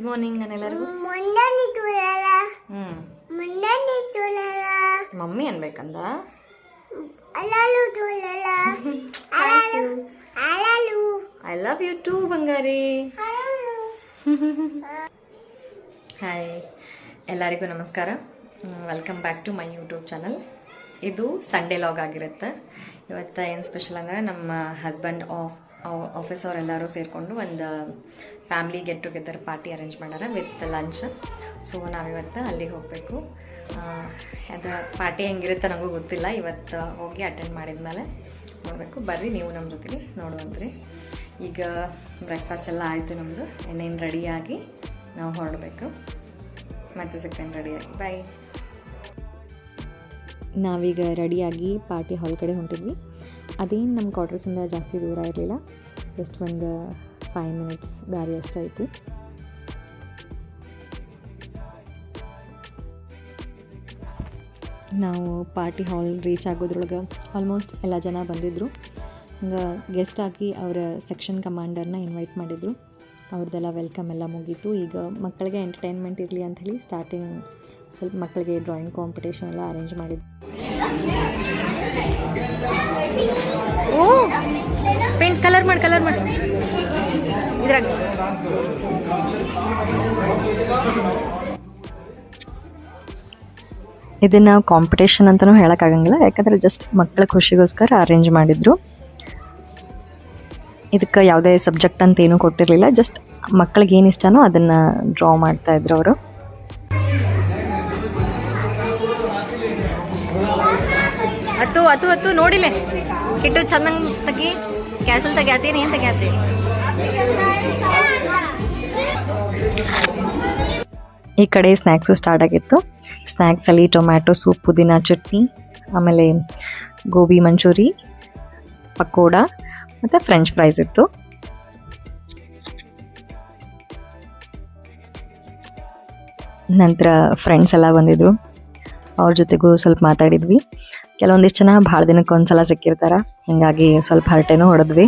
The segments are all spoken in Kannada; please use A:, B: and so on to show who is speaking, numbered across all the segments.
A: ಗುಡ್ ಮಾರ್ನಿಂಗ್ ನಾನೆಲ್ಲರಿಗೂ ಮಮ್ಮಿ ಅನ್ಬೇಕಂದ ಐ ಲವ್ ಯು ಟೂ ಬಂಗಾರಿ. ಹಾಯ್ ಎಲ್ಲರಿಗೂ ನಮಸ್ಕಾರ. Welcome back to my YouTube channel. ಇದು ಸಂಡೇ ಲಾಗ್ ಆಗಿರುತ್ತೆ. ಇವತ್ತು ಏನು ಸ್ಪೆಷಲ್ ಅಂದರೆ ನಮ್ಮ ಹಸ್ಬೆಂಡ್ ಆಫೀಸ್ ಅವರೆಲ್ಲರೂ ಸೇರಿಕೊಂಡು ಒಂದು family get together party arrange ಮಾಡ್ಯಾರ ವಿತ್ ಲಂಚ್. ಸೊ ನಾವಿವತ್ತು ಅಲ್ಲಿಗೆ ಹೋಗಬೇಕು. ಅದು ಪಾರ್ಟಿ ಹೆಂಗಿರುತ್ತೆ ನನಗೂ ಗೊತ್ತಿಲ್ಲ. ಇವತ್ತು ಹೋಗಿ ಅಟೆಂಡ್ ಮಾಡಿದ್ಮೇಲೆ ನೋಡಬೇಕು. ಬರ್ರಿ ನೀವು ನಮ್ಮ ಜೊತೆಗೆ ನೋಡುವಂತ್ರಿ. ಈಗ ಬ್ರೇಕ್ಫಾಸ್ಟ್ ಎಲ್ಲ ಆಯಿತು ನಮ್ಮದು. ಇನ್ನೇನು ರೆಡಿಯಾಗಿ ನಾವು ಹೊರಡಬೇಕು. ಮತ್ತೆ ಸಿಗ್ತೇನೆ ರೆಡಿಯಾಗಿ. ಬಾಯ್. ನಾವೀಗ ರೆಡಿಯಾಗಿ ಪಾರ್ಟಿ ಹಾಲ್ ಕಡೆ ಹೊಂಟಿದ್ವಿ. ಅದೇನು ನಮ್ಮ ಕ್ವಾರ್ಟರ್ಸಿಂದ ಜಾಸ್ತಿ ದೂರ ಇರಲಿಲ್ಲ. ಜಸ್ಟ್ ಒಂದು 5 ಮಿನಿಟ್ಸ್ ದಾರಿ ಅಷ್ಟೈತಿ. ನಾವು ಪಾರ್ಟಿ ಹಾಲ್ ರೀಚ್ ಆಗೋದ್ರೊಳಗೆ ಆಲ್ಮೋಸ್ಟ್ ಎಲ್ಲ ಜನ ಬಂದಿದ್ದರು. ಹಂಗೆ ಗೆಸ್ಟ್ ಆಗಿ ಅವರ ಸೆಕ್ಷನ್ ಕಮಾಂಡರ್ನ ಇನ್ವೈಟ್ ಮಾಡಿದರು. ಅವ್ರದ್ದೆಲ್ಲ ವೆಲ್ಕಮ್ ಎಲ್ಲ ಮುಗೀತು. ಈಗ ಮಕ್ಕಳಿಗೆ ಎಂಟರ್ಟೈನ್ಮೆಂಟ್ ಇರಲಿ ಅಂಥೇಳಿ ಸ್ಟಾರ್ಟಿಂಗ್ ಸ್ವಲ್ಪ ಮಕ್ಕಳಿಗೆ ಡ್ರಾಯಿಂಗ್ ಕಾಂಪಿಟೇಷನ್ ಎಲ್ಲ ಅರೇಂಜ್ ಮಾಡಿದ್ರು. ಓ ಪೇಂಟ್ ಕಲರ್ ಮಾಡಿ ಇದ್ರಾಗ ಇದನ್ನು ಕಾಂಪಿಟೇಷನ್ ಅಂತಲೂ ಹೇಳೋಕ್ಕಾಗಂಗಿಲ್ಲ, ಯಾಕಂದರೆ ಜಸ್ಟ್ ಮಕ್ಕಳ ಖುಷಿಗೋಸ್ಕರ ಅರೇಂಜ್ ಮಾಡಿದರು. ಇದಕ್ಕೆ ಯಾವುದೇ ಸಬ್ಜೆಕ್ಟ್ ಅಂತ ಏನೂ ಕೊಟ್ಟಿರಲಿಲ್ಲ. ಜಸ್ಟ್ ಮಕ್ಕಳಿಗೆ ಏನು ಇಷ್ಟನೋ ಅದನ್ನು ಡ್ರಾ ಮಾಡ್ತಾಯಿದ್ರು ಅವರು. ಅತ್ತು ನೋಡಿಲೆ ಕಿಟ್ಟು ಚೆನ್ನಾಗಿ ತೆಗಿ. ಕ್ಯಾಸಲ್ ತೆಗ್ಯಾತೀನಿ ಏನು ತೆಗ್ಯಾತೀನಿ. ಈ ಕಡೆ ಸ್ನ್ಯಾಕ್ಸು ಸ್ಟಾರ್ಟ್ ಆಗಿತ್ತು. ಸ್ನ್ಯಾಕ್ಸಲ್ಲಿ ಟೊಮ್ಯಾಟೊ ಸೂಪ್, ಪುದೀನ ಚಟ್ನಿ, ಆಮೇಲೆ ಗೋಬಿ ಮಂಚೂರಿ, ಪಕೋಡ ಮತ್ತು ಫ್ರೆಂಚ್ ಫ್ರೈಸ್ ಇತ್ತು. ನಂತರ ಫ್ರೆಂಡ್ಸ್ ಎಲ್ಲ ಬಂದಿದ್ರು. ಅವ್ರ ಜೊತೆಗೂ ಸ್ವಲ್ಪ ಮಾತಾಡಿದ್ವಿ. ಕೆಲವೊಂದಿಷ್ಟು ಜನ ಭಾಳ ದಿನಕ್ಕೆ ಒಂದ್ಸಲ ಸಿಕ್ಕಿರ್ತಾರೆ, ಹೀಗಾಗಿ ಸ್ವಲ್ಪ ಹರಟೆನೂ ಹೊಡೆದ್ವಿ.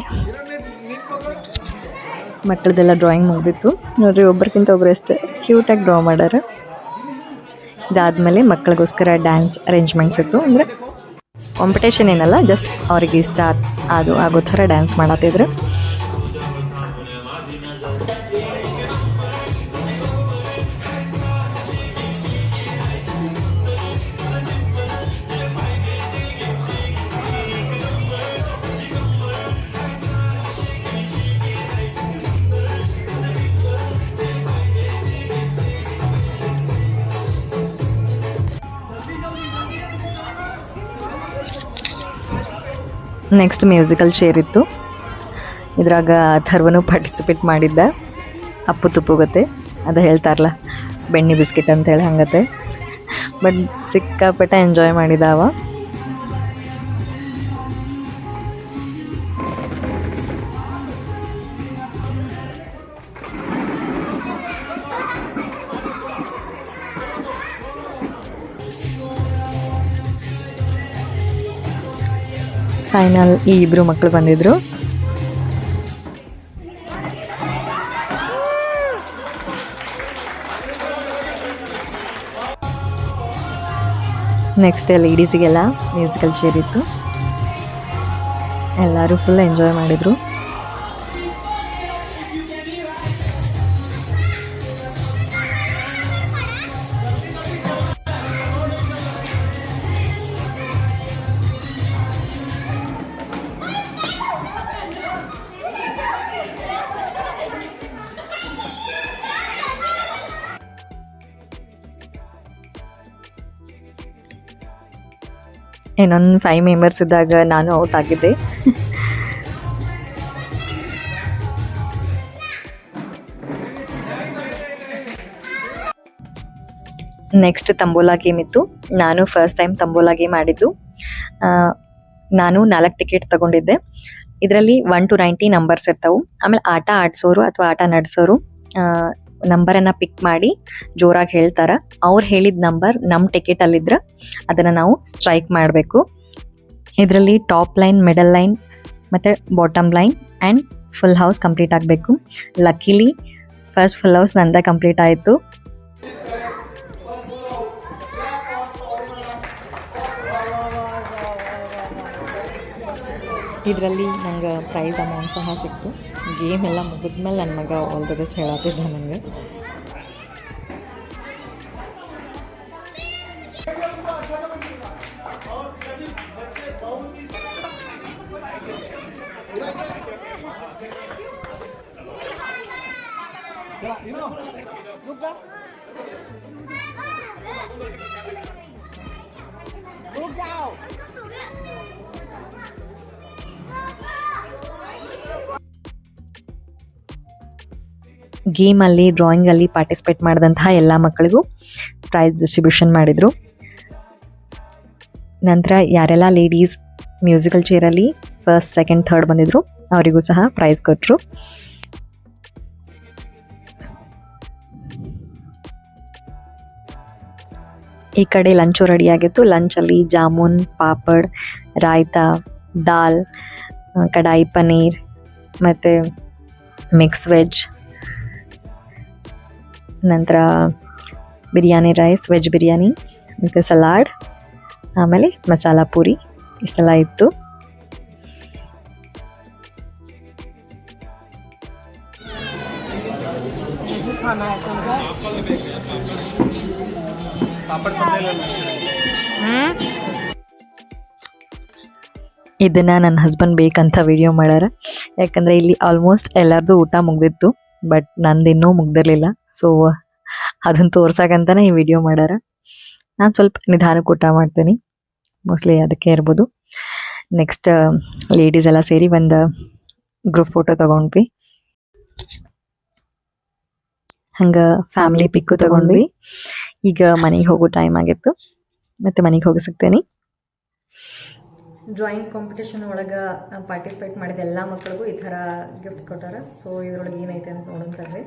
A: ಮಕ್ಕಳದೆಲ್ಲ ಡ್ರಾಯಿಂಗ್ ಮುಗಿದಿತ್ತು ನೋಡ್ರಿ. ಒಬ್ಬರಿಗಿಂತ ಒಬ್ರು ಎಷ್ಟು ಕ್ಯೂಟಾಗಿ ಡ್ರಾ ಮಾಡ್ಯಾರ. ಇದಾದಮೇಲೆ ಮಕ್ಕಳಿಗೋಸ್ಕರ ಡ್ಯಾನ್ಸ್ ಅರೇಂಜ್ಮೆಂಟ್ಸ್ ಇತ್ತು. ಅಂದರೆ ಕಾಂಪಿಟೇಷನ್ ಏನಲ್ಲ, ಜಸ್ಟ್ ಅವ್ರಿಗೆ ಇಷ್ಟ ಆಗೋ ಥರ ಡ್ಯಾನ್ಸ್ ಮಾಡತ್ತಿದ್ರು. ನೆಕ್ಸ್ಟ್ ಮ್ಯೂಸಿಕಲ್ ಚೇರ್ ಇತ್ತು. ಇದ್ರಾಗ ಅಥರ್ವನು ಪಾರ್ಟಿಸಿಪೇಟ್ ಮಾಡಿದ್ದ. ಅಪ್ಪು ತುಪ್ಪುಗತ್ತೆ ಅದು ಹೇಳ್ತಾರಲ್ಲ, ಬೆಣ್ಣೆ ಬಿಸ್ಕೆಟ್ ಅಂತೇಳಿ ಹಂಗತ್ತೆ. ಬಟ್ ಸಿಕ್ಕಾಪಟ್ಟೆ ಎಂಜಾಯ್ ಮಾಡಿದಾವ. ಫೈನಲ್ ಈ ಇಬ್ಬರು ಮಕ್ಕಳು ಬಂದಿದ್ರು. ನೆಕ್ಸ್ಟ್ ಲೇಡೀಸಿಗೆಲ್ಲ ಮ್ಯೂಸಿಕಲ್ ಚೇರ್ ಇತ್ತು. ಎಲ್ಲರೂ ಫುಲ್ ಎಂಜಾಯ್ ಮಾಡಿದರು. ಇನ್ನೊಂದು 5 ಮೆಂಬರ್ಸ್ ಇದ್ದಾಗ ನಾನು ಔಟ್ ಆಗಿದ್ದೆ. ನೆಕ್ಸ್ಟ್ ತಂಬೋಲಾ ಗೇಮ್ ಇತ್ತು. ನಾನು ಫಸ್ಟ್ ಟೈಮ್ ತಂಬೋಲಾ ಗೇಮ್ ಆಡಿದ್ದು. ನಾನು 4 ಟಿಕೆಟ್ ತಗೊಂಡಿದ್ದೆ. ಇದರಲ್ಲಿ 1 to 90 ನಂಬರ್ಸ್ ಇರ್ತಾವೆ. ಆಮೇಲೆ ಆಟ ಆಡಿಸೋರು ಅಥವಾ ಆಟ ನಡೆಸೋರು ನಂಬರನ್ನು ಪಿಕ್ ಮಾಡಿ ಜೋರಾಗಿ ಹೇಳ್ತಾರೆ. ಅವ್ರು ಹೇಳಿದ ನಂಬರ್ ನಮ್ಮ ಟಿಕೆಟಲ್ಲಿದ್ರೆ ಅದನ್ನು ನಾವು ಸ್ಟ್ರೈಕ್ ಮಾಡಬೇಕು. ಇದರಲ್ಲಿ ಟಾಪ್ ಲೈನ್, ಮಿಡಲ್ ಲೈನ್ ಮತ್ತು bottom line and full house complete ಆಗಬೇಕು. ಲಕ್ಕಿಲಿ ಫಸ್ಟ್ ಫುಲ್ ಹೌಸ್ ನಂದ ಕಂಪ್ಲೀಟ್ ಆಯಿತು. ಇದರಲ್ಲಿ ನಂಗೆ ಪ್ರೈಸ್ ಅಮೌಂಟ್ ಸಹ ಸಿಕ್ತು. ಗೇಮ್ ಎಲ್ಲ ಮುಗಿದ್ಮೇಲೆ ನನ್ನ ಮಗ ಆಲ್ ದ ಬೆಸ್ಟ್ ಹೇಳತ್ತಿದ್ದ ನನಗೆ. ಗೇಮಲ್ಲಿ ಡ್ರಾಯಿಂಗಲ್ಲಿ ಪಾರ್ಟಿಸಿಪೇಟ್ ಮಾಡಿದಂತಹ ಎಲ್ಲ ಮಕ್ಕಳಿಗೂ ಪ್ರೈಸ್ ಡಿಸ್ಟ್ರಿಬ್ಯೂಷನ್ ಮಾಡಿದರು. ನಂತರ ಯಾರೆಲ್ಲ ಲೇಡೀಸ್ ಮ್ಯೂಸಿಕಲ್ ಚೇರಲ್ಲಿ ಫಸ್ಟ್, ಸೆಕೆಂಡ್, ಥರ್ಡ್ ಬಂದಿದ್ರು ಅವರಿಗೂ ಸಹ ಪ್ರೈಸ್ ಕೊಟ್ಟರು. ಈ ಕಡೆ ಲಂಚು ರೆಡಿಯಾಗಿತ್ತು. ಲಂಚಲ್ಲಿ ಜಾಮೂನ್, ಪಾಪಡ್, ರಾಯ್ತಾ, ದಾಲ್, ಕಡಾಯಿ ಪನ್ನೀರ್ ಮತ್ತು ಮಿಕ್ಸ್ ವೆಜ್, ನಂತರ ಬಿರಿಯಾನಿ ರೈಸ್, ವೆಜ್ ಬಿರಿಯಾನಿ ಮತ್ತು ಸಲಾಡ್, ಆಮೇಲೆ ಮಸಾಲ ಪೂರಿ ಇಷ್ಟೆಲ್ಲ ಇತ್ತು. ಇದನ್ನು ನನ್ನ ಹಸ್ಬೆಂಡ್ ಬೇಕಂತ ವಿಡಿಯೋ ಮಾಡ್ಯಾರ. ಯಾಕಂದರೆ ಇಲ್ಲಿ ಆಲ್ಮೋಸ್ಟ್ ಎಲ್ಲರದು ಊಟ ಮುಗ್ದಿತ್ತು, ಬಟ್ ನಂದು ಇನ್ನೂ ಮುಗ್ದಿರಲಿಲ್ಲ. ಸೊ ಅದನ್ನು ತೋರ್ಸಕ್ಕಂತಲೇ ಈ ವಿಡಿಯೋ ಮಾಡ್ಯಾರ. ನಾನು ಸ್ವಲ್ಪ ನಿಧಾನಕ್ಕೆ ಊಟ ಮಾಡ್ತೀನಿ, ಮೋಸ್ಟ್ಲಿ ಅದಕ್ಕೆ ಇರ್ಬೋದು. ನೆಕ್ಸ್ಟ್ ಲೇಡೀಸ್ ಎಲ್ಲ ಸೇರಿ ಒಂದು ಗ್ರೂಪ್ ಫೋಟೋ ತೊಗೊಂಡ್ವಿ. ಹಂಗೆ ಫ್ಯಾಮಿಲಿ ಪಿಕ್ಕು ತೊಗೊಂಡ್ವಿ. ಈಗ ಮನೆಗೆ ಹೋಗೋ ಟೈಮ್ ಆಗಿತ್ತು, ಮತ್ತು ಮನೆಗೆ ಹೋಗಿ ಸಿಗ್ತೇನೆ. ಡ್ರಾಯಿಂಗ್ ಕಾಂಪಿಟೇಷನ್ ಒಳಗೆ ಪಾರ್ಟಿಸಿಪೇಟ್ ಮಾಡಿದ ಎಲ್ಲ ಮಕ್ಕಳಿಗೂ ಈ ಥರ ಗಿಫ್ಟ್ಸ್ ಕೊಟ್ಟಾರ. ಸೊ ಇದ್ರೊಳಗೆ ಏನೈತೆ ಅಂತ ನೋಡೋಂತಾರ್ರಿ.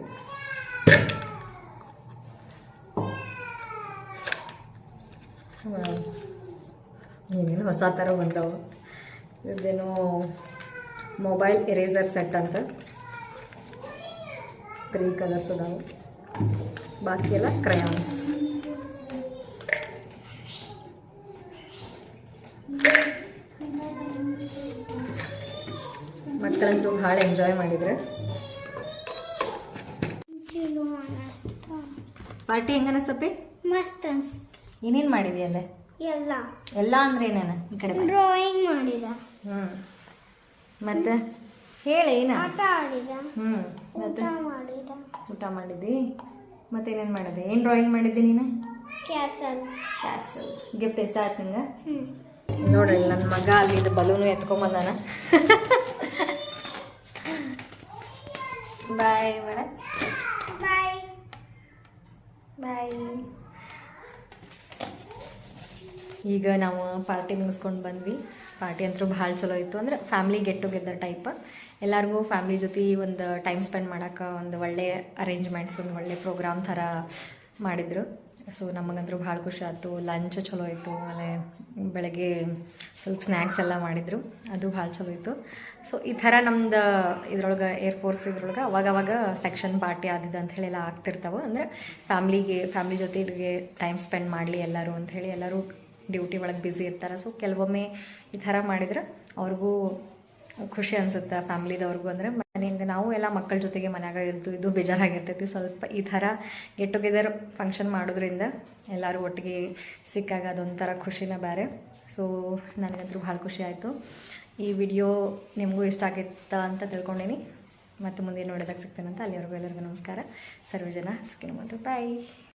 A: ಏನೇನು ಹೊಸ ಥರ ಬಂದವು. ಇದೇನೋ ಮೊಬೈಲ್ ಎರೇಸರ್ ಸೆಟ್ ಅಂತ 3 ಕಲರ್ಸ್ ಅದಾವೆ, ಬಾಕಿ ಎಲ್ಲ ಕ್ರಯಾನ್ಸ್. ಮಕ್ಕಳಂತೂ ಭಾಳ ಎಂಜಾಯ್ ಮಾಡಿದ್ರೆ. ಪಾರ್ಟಿ ಹೆಂಗ ಅನಿಸ್ತಪ್ಪಿ?
B: ಮಸ್ತ್ ಅನ್ಸ್ತು.
A: ಏನೇನು ಮಾಡಿದೆಯಲ್ಲ?
B: ಎಲ್ಲ
A: ಎಲ್ಲ ಅಂದ್ರೆ ಏನೇನು? ಈ ಕಡೆ
B: ಡ್ರಾಯಿಂಗ್ ಮಾಡಿದ,
A: ಮತ್ತೆ ಹೇಳಿ ಏನ?
B: ಆಟ ಆಡಿದ,
A: ಮತ್ತೆ
B: ಮಾಡಿದ,
A: ಊಟ ಮಾಡಿದ್ದಿ, ಮತ್ತೇನೇನು ಮಾಡಿದೆ? ಏನು ಡ್ರಾಯಿಂಗ್ ಮಾಡಿದ್ದೆ ನೀನು?
B: ಕ್ಯಾಸಲ್.
A: ಕ್ಯಾಸಲ್. ಗಿಫ್ಟ್ ಇಷ್ಟ ಆಯ್ತು ನಿಂಗೆ? ನೋಡ್ರಿ ನನ್ನ ಮಗ ಅಲ್ಲಿದ್ದು ಬಲೂನು ಎತ್ಕೊಂಬಂದಾನ. ಬಾಯ್ ಮೇಡ.
B: ಬಾಯ್
A: ಬಾಯ್. ಈಗ ನಾವು ಪಾರ್ಟಿ ಮುಗಿಸ್ಕೊಂಡು ಬಂದ್ವಿ. ಪಾರ್ಟಿ ಅಂತೂ ಭಾಳ ಚಲೋ ಇತ್ತು. ಅಂದ್ರೆ ಫ್ಯಾಮ್ಲಿ ಗೆಟ್ ಟುಗೆದರ್ ಟೈಪ್. ಎಲ್ಲರಿಗೂ ಫ್ಯಾಮ್ಲಿ ಜೊತೆ ಒಂದು ಟೈಮ್ ಸ್ಪೆಂಡ್ ಮಾಡೋಕೆ ಒಂದು ಒಳ್ಳೆ ಅರೇಂಜ್ಮೆಂಟ್ಸ್, ಒಂದು ಒಳ್ಳೆ ಪ್ರೋಗ್ರಾಮ್ ಥರ ಮಾಡಿದರು. ಸೊ ನಮಗಂತೂ ಭಾಳ ಖುಷಿ ಆಯಿತು. ಲಂಚ್ ಚಲೋ ಇತ್ತು, ಆಮೇಲೆ ಬೆಳಗ್ಗೆ ಸ್ವಲ್ಪ ಸ್ನ್ಯಾಕ್ಸ್ ಎಲ್ಲ ಮಾಡಿದರು, ಅದು ಭಾಳ ಚಲೋ ಇತ್ತು. ಸೊ ಈ ಥರ ನಮ್ದು ಇದ್ರೊಳಗೆ ಏರ್ಫೋರ್ಸ್ ಇದ್ರೊಳಗೆ ಅವಾಗವಾಗ ಸೆಕ್ಷನ್ ಪಾರ್ಟಿ ಆದಿದ್ದು ಅಂಥೇಳಿ ಎಲ್ಲ ಆಗ್ತಿರ್ತಾವೆ. ಅಂದರೆ ಫ್ಯಾಮ್ಲಿ ಜೊತೆಗೆ ಟೈಮ್ ಸ್ಪೆಂಡ್ ಮಾಡಲಿ ಎಲ್ಲರೂ ಅಂಥೇಳಿ. ಎಲ್ಲರೂ ಡ್ಯೂಟಿ ಒಳಗೆ ಬ್ಯುಸಿ ಇರ್ತಾರೆ. ಸೊ ಕೆಲವೊಮ್ಮೆ ಈ ಥರ ಮಾಡಿದ್ರೆ ಅವ್ರಿಗೂ ಖುಷಿ ಅನಿಸುತ್ತೆ, ಫ್ಯಾಮ್ಲಿದವ್ರಿಗೂ. ಅಂದರೆ ಮನೆಯಿಂದ ನಾವು ಎಲ್ಲ ಮಕ್ಕಳ ಜೊತೆಗೆ ಮನ್ಯಾಗ ಇದು ಬೇಜಾರಾಗಿರ್ತೈತಿ. ಸ್ವಲ್ಪ ಈ ಥರ ಗೆಟ್ ಟುಗೆದರ್ ಫಂಕ್ಷನ್ ಮಾಡೋದ್ರಿಂದ ಎಲ್ಲರೂ ಒಟ್ಟಿಗೆ ಸಿಕ್ಕಾಗ ಅದೊಂಥರ ಖುಷಿನ ಬೇರೆ. ಸೊ ನನಗಂತೂ ಭಾಳ ಖುಷಿ ಆಯಿತು. ಈ ವಿಡಿಯೋ ನಿಮಗೂ ಇಷ್ಟ ಆಗಿತ್ತಾ ಅಂತ ತಿಳ್ಕೊಂಡೀನಿ. ಮತ್ತು ಮುಂದೆ ನೋಡೋದಕ್ಕೆ ಸಿಗ್ತೇನಂತ. ಅಲ್ಲಿವರೆಗೂ ಎಲ್ಲರಿಗೂ ನಮಸ್ಕಾರ. ಸರ್ವೇ ಜನ ಸುಖಿನೋ ಭವಂತು. ಬಾಯ್.